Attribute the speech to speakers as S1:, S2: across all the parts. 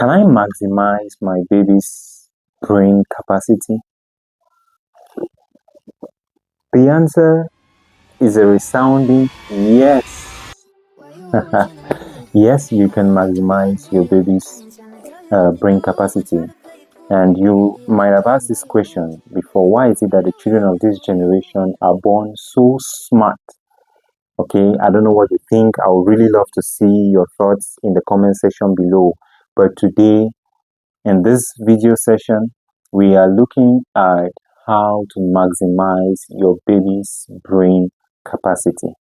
S1: Can I maximize my baby's brain capacity? The answer is a resounding yes. Yes, you can maximize your baby's brain capacity. And you might have asked this question before: why is it that the children of this generation are born so smart? Okay, I don't know what you think. I would really love to see your thoughts in the comment section below. But today, in this video session, we are looking at how to maximize your baby's brain capacity.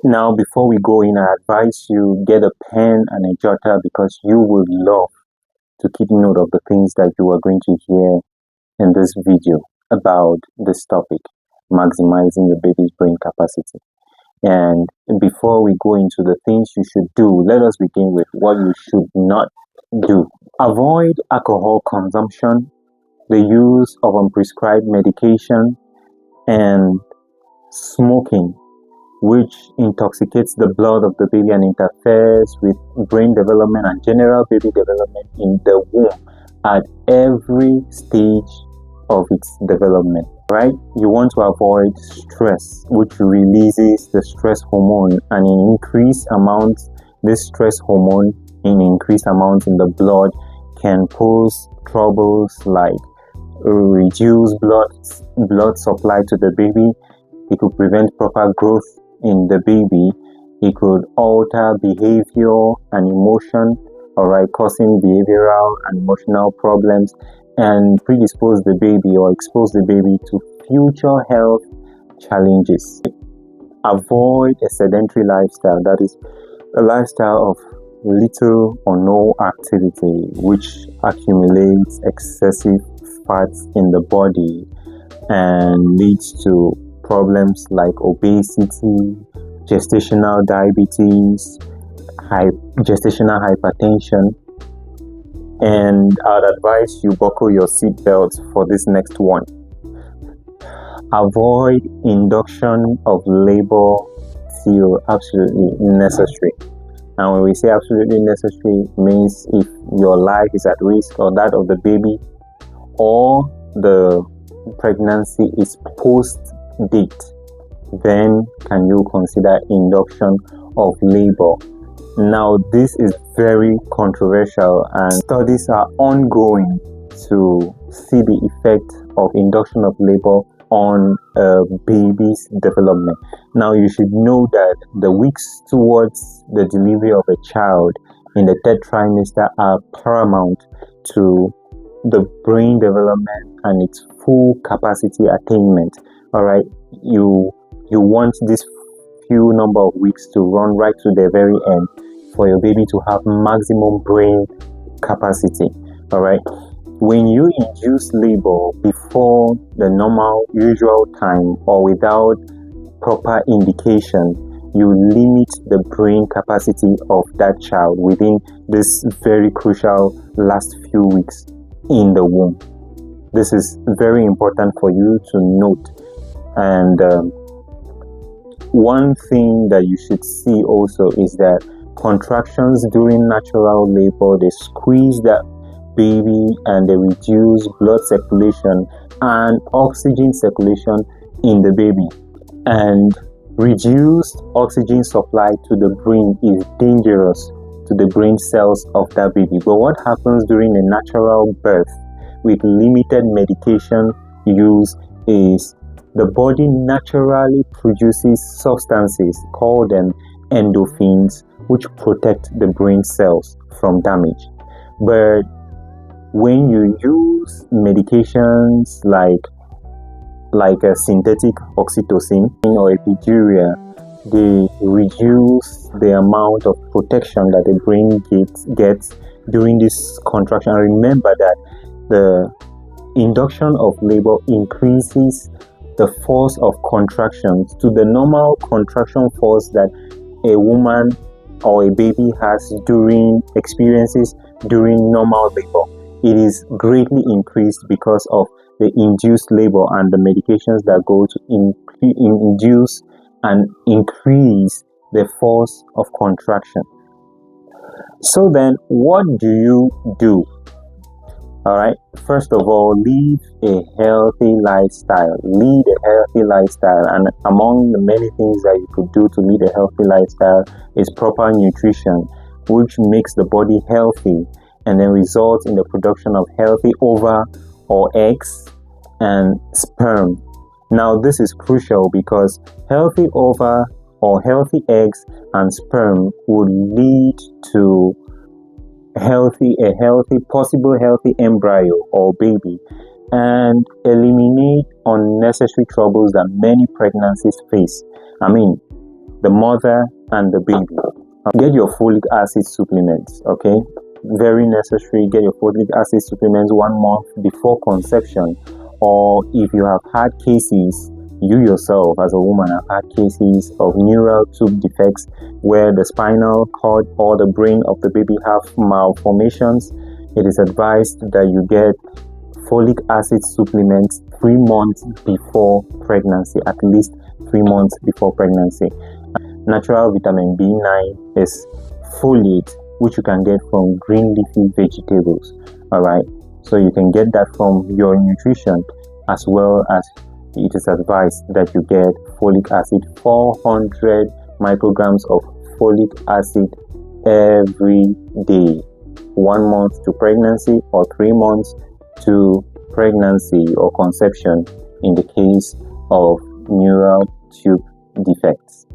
S1: Now, before we go in, I advise you get a pen and a jotter, because you would love to keep note of the things that you are going to hear in this video about this topic, maximizing your baby's brain capacity. And before we go into the things you should do, let us begin with what you should not do. Avoid alcohol consumption, the use of unprescribed medication, and smoking, which intoxicates the blood of the baby and interferes with brain development and general baby development in the womb at every stage of its development, right? You want to avoid stress, which releases the stress hormone, and in increased amounts, this stress hormone in increased amounts in the blood can pose troubles like reduced blood supply to the baby. It could prevent proper growth in the baby. It could alter behavior and emotion, alright, causing behavioral and emotional problems, and predispose the baby or expose the baby to future health challenges. Avoid a sedentary lifestyle, that is a lifestyle of little or no activity, which accumulates excessive fats in the body and leads to problems like obesity, gestational diabetes, gestational hypertension. And I'd advise you buckle your seatbelts for this next one. Avoid induction of labor till absolutely necessary. And when we say absolutely necessary, means if your life is at risk, or that of the baby, or the pregnancy is post date, then can you consider induction of labor. Now, this is very controversial, and studies are ongoing to see the effect of induction of labor on a baby's development. Now, you should know that the weeks towards the delivery of a child in the third trimester are paramount to the brain development and its full capacity attainment. All right, you want this few number of weeks to run right to the very end for your baby to have maximum brain capacity. All right, when you induce labor before the normal usual time or without proper indication, you limit the brain capacity of that child within this very crucial last few weeks in the womb. This is very important for you to note. And one thing that you should see also is that contractions during natural labor, they squeeze that baby and they reduce blood circulation and oxygen circulation in the baby. And reduced oxygen supply to the brain is dangerous to the brain cells of that baby. But what happens during a natural birth with limited medication use is the body naturally produces substances called endorphins, which protect the brain cells from damage. But when you use medications like a synthetic oxytocin or epidural, they reduce the amount of protection that the brain gets during this contraction. Remember that the induction of labor increases the force of contractions to the normal contraction force that a woman or a baby experiences during normal labor. It is greatly increased because of the induced labor and the medications that go to induce and increase the force of contraction. So then, what do you do? All right. First of all, live a healthy lifestyle. Lead a healthy lifestyle. And among the many things that you could do to lead a healthy lifestyle is proper nutrition, which makes the body healthy and then results in the production of healthy ova or eggs and sperm. Now, this is crucial because healthy ova or healthy eggs and sperm would lead to possible healthy embryo or baby, and eliminate unnecessary troubles that many pregnancies face. I mean, the mother and the baby. Get your folic acid supplements, okay? Very necessary. Get your folic acid supplements 1 month before conception, or if you have had cases, you yourself as a woman have had cases of neural tube defects where the spinal cord or the brain of the baby have malformations, it is advised that you get folic acid supplements 3 months before pregnancy, at least 3 months before pregnancy. Natural vitamin B9 is folate, which you can get from green leafy vegetables. All right, so you can get that from your nutrition, as well as it is advised that you get folic acid, 400 micrograms of folic acid every day, 1 month to pregnancy or 3 months to pregnancy or conception in the case of neural tube defects.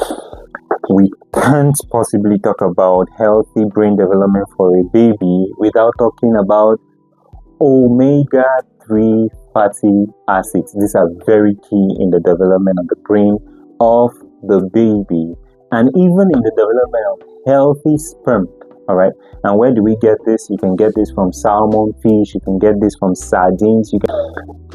S1: We can't possibly talk about healthy brain development for a baby without talking about omega-3 fatty acids. These are very key in the development of the brain of the baby and even in the development of healthy sperm. All right. And where do we get this? You can get this from salmon, fish. You can get this from sardines.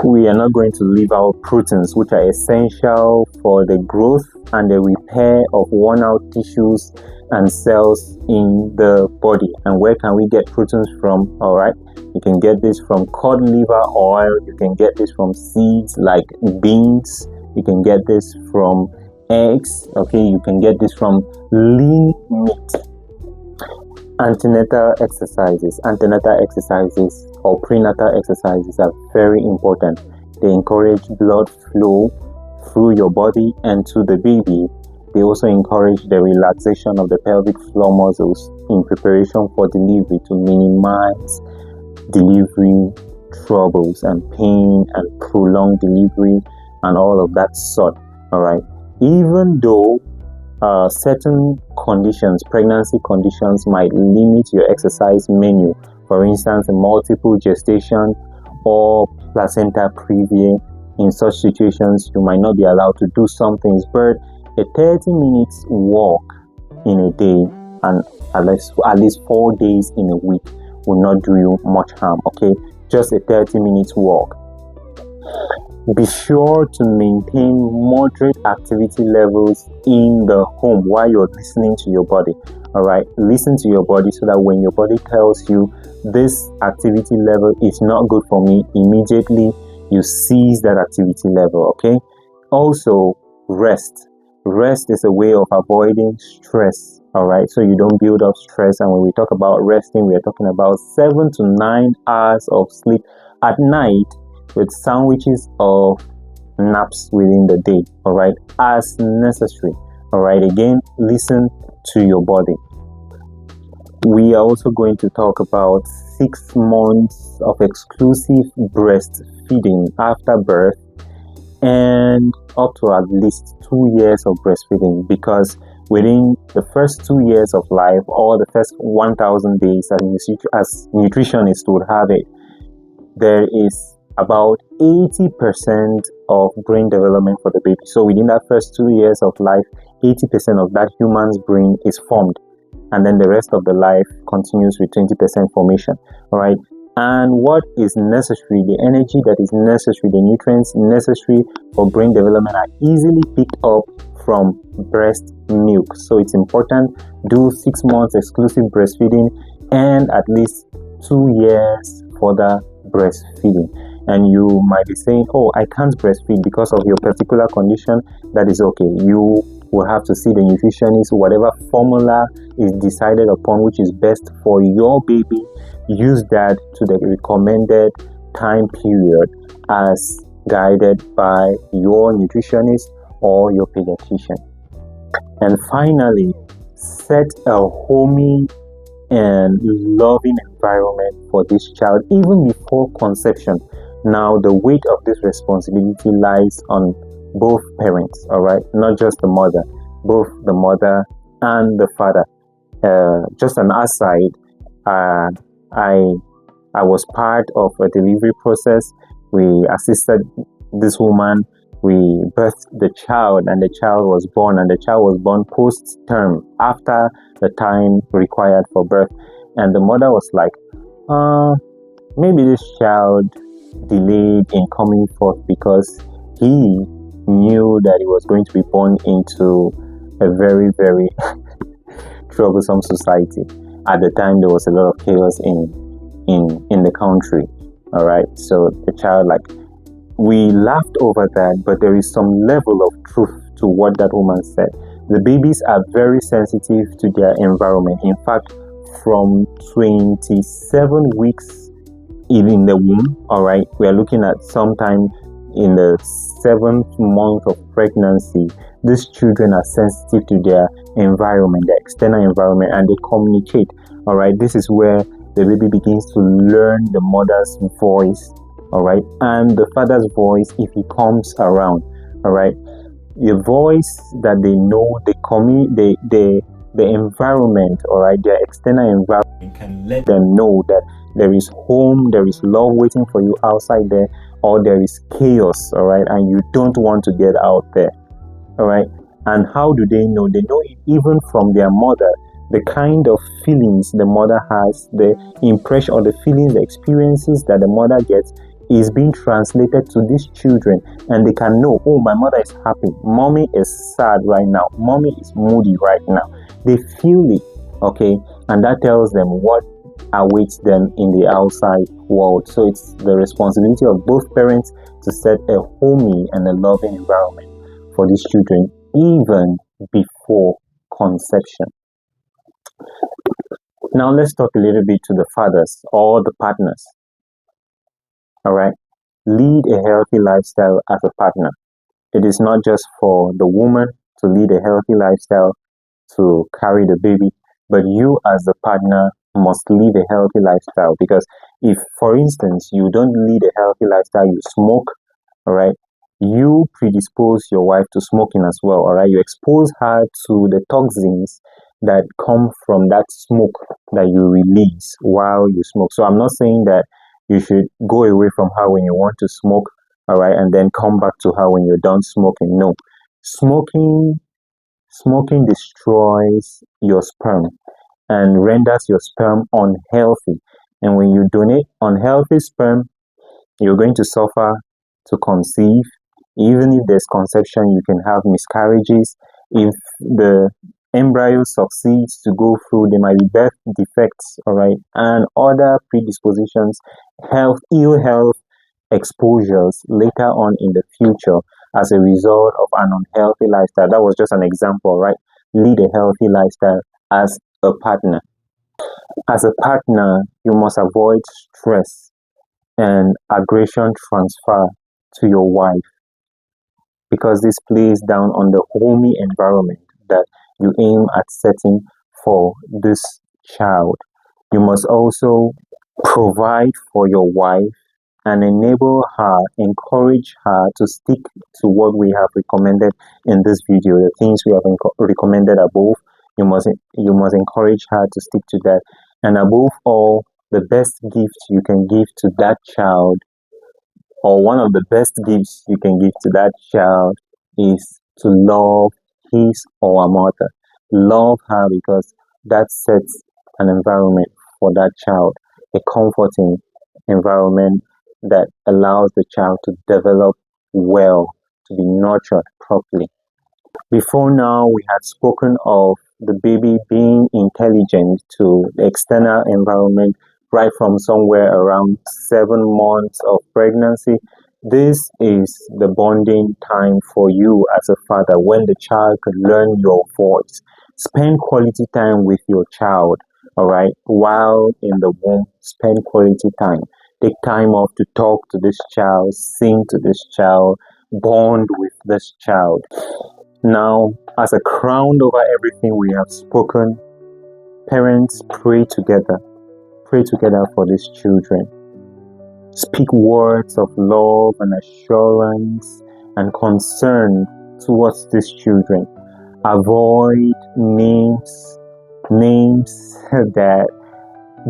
S1: We are not going to leave out proteins, which are essential for the growth and the repair of worn out tissues and cells in the body. And where can we get proteins from? All right. You can get this from cod liver oil. You can get this from seeds like beans. You can get this from eggs. Okay. You can get this from lean meat. Antenatal exercises or prenatal exercises are very important. They encourage blood flow through your body and to the baby. They also encourage the relaxation of the pelvic floor muscles in preparation for delivery to minimize delivery troubles and pain and prolonged delivery and all of that sort. All right. Even though certain conditions, pregnancy conditions, might limit your exercise menu. For instance, multiple gestation or placenta previa. In such situations, you might not be allowed to do some things, but a 30 minutes walk in a day and at least 4 days in a week will not do you much harm. Okay, just a 30 minutes walk. Be sure to maintain moderate activity levels in the home while you're listening to your body. All right, listen to your body so that when your body tells you this activity level is not good for me, immediately you cease that activity level. Okay. Also, rest. Rest is a way of avoiding stress. All right, so you don't build up stress. And when we talk about resting, we are talking about 7 to 9 hours of sleep at night, with sandwiches of naps within the day, all right, as necessary. All right, again, listen to your body. We are also going to talk about 6 months of exclusive breastfeeding after birth and up to at least 2 years of breastfeeding, because within the first 2 years of life or the first 1,000 days, as nutritionists would have it, there is about 80% of brain development for the baby. So within that first 2 years of life, 80% of that human's brain is formed. And then the rest of the life continues with 20% formation. All right. And what is necessary, the energy that is necessary, the nutrients necessary for brain development are easily picked up from breast milk. So it's important, do 6 months exclusive breastfeeding and at least 2 years further breastfeeding. And you might be saying, oh, I can't breastfeed because of your particular condition. That is okay. You We'll have to see the nutritionist. Whatever formula is decided upon, which is best for your baby, use that to the recommended time period as guided by your nutritionist or your pediatrician. And finally, set a homey and loving environment for this child even before conception. Now, the weight of this responsibility lies on both parents, all right, not just the mother, both the mother and the father. Just an aside, I was part of a delivery process. We assisted this woman. We birthed the child, and the child was born, and the child was born post-term, after the time required for birth. And the mother was like, maybe this child delayed in coming forth because he knew that he was going to be born into a very, very troublesome society. At the time, there was a lot of chaos in the country. All right, so the child, like, we laughed over that, but there is some level of truth to what that woman said. The babies are very sensitive to their environment. In fact, from 27 weeks in the womb, all right, we are looking at sometime in the 7th month of pregnancy, these children are sensitive to their environment, their external environment, and they communicate. All right, this is where the baby begins to learn the mother's voice, all right, and the father's voice if he comes around. All right, the voice that they know, the environment, all right, their external environment can let them know that there is home, there is love waiting for you outside there, or there is chaos, all right, and you don't want to get out there. All right, and how do they know? They know it even from their mother. The kind of feelings the mother has, the impression or the feelings, the experiences that the mother gets is being translated to these children, and they can know, oh, my mother is happy, mommy is sad right now, mommy is moody right now. They feel it, okay, and that tells them what awaits them in the outside world. So it's the responsibility of both parents to set a homey and a loving environment for these children even before conception. Now let's talk a little bit to the fathers or the partners. All right, lead a healthy lifestyle as a partner. It is not just for the woman to lead a healthy lifestyle to carry the baby, but you as the partner must lead a healthy lifestyle. Because if, for instance, you don't lead a healthy lifestyle, you smoke, all right, you predispose your wife to smoking as well, all right. You expose her to the toxins that come from that smoke that you release while you smoke. So I'm not saying that you should go away from her when you want to smoke, all right, and then come back to her when you're done smoking. No, smoking destroys your sperm and renders your sperm unhealthy. And when you donate unhealthy sperm, you're going to suffer to conceive. Even if there's conception, you can have miscarriages. If the embryo succeeds to go through, there might be birth defects, all right, and other predispositions, ill health exposures later on in the future as a result of an unhealthy lifestyle. That was just an example, right? Lead a healthy lifestyle as a partner. As a partner, you must avoid stress and aggression transfer to your wife, because this plays down on the homey environment that you aim at setting for this child. You must also provide for your wife and enable her, encourage her to stick to what we have recommended in this video. The things we have recommended above, you must encourage her to stick to that. And above all, the best gift you can give to that child, or one of the best gifts you can give to that child, is to love his or her mother. Love her, because that sets an environment for that child, a comforting environment that allows the child to develop well, to be nurtured properly. Before now, we had spoken of the baby being intelligent to the external environment right from somewhere around 7 months of pregnancy. This is the bonding time for you as a father when the child could learn your voice. Spend quality time with your child, all right? While in the womb, spend quality time. Take time off to talk to this child, sing to this child, bond with this child. Now, as a crown over everything we have spoken, parents, pray together. Pray together for these children. Speak words of love and assurance and concern towards these children. Avoid names that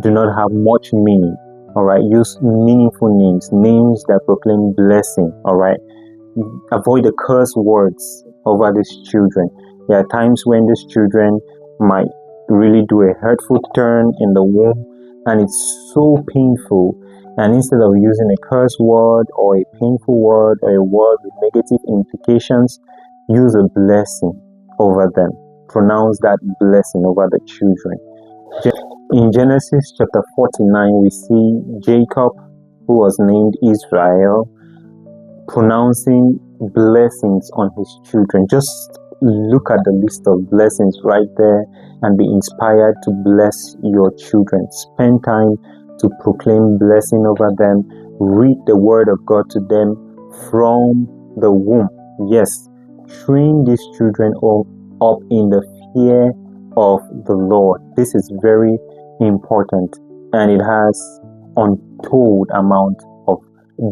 S1: do not have much meaning. All right, use meaningful names that proclaim blessing. All right, avoid the curse words over these children. There are times when these children might really do a hurtful turn in the womb, and it's so painful. And instead of using a curse word or a painful word or a word with negative implications, use a blessing over them. Pronounce that blessing over the children. In Genesis chapter 49, we see Jacob, who was named Israel, pronouncing blessings on his children. Just look at the list of blessings right there and be inspired to bless your children. Spend time to proclaim blessing over them. Read the word of God to them from the womb. Yes, train these children up in the fear of the Lord. This is very important, and it has untold amount of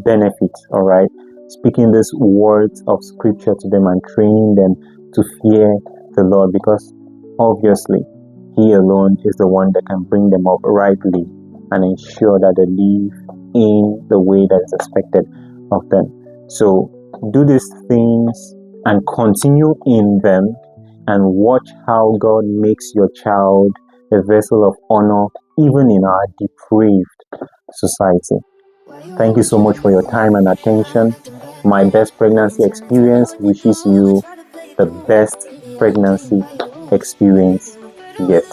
S1: benefits. All right, speaking these words of scripture to them and training them to fear the Lord, because obviously He alone is the one that can bring them up rightly and ensure that they live in the way that is expected of them. So do these things and continue in them, and watch how God makes your child a vessel of honor even in our depraved society. Thank you so much for your time and attention. My Best Pregnancy Experience wishes you the best pregnancy experience yet.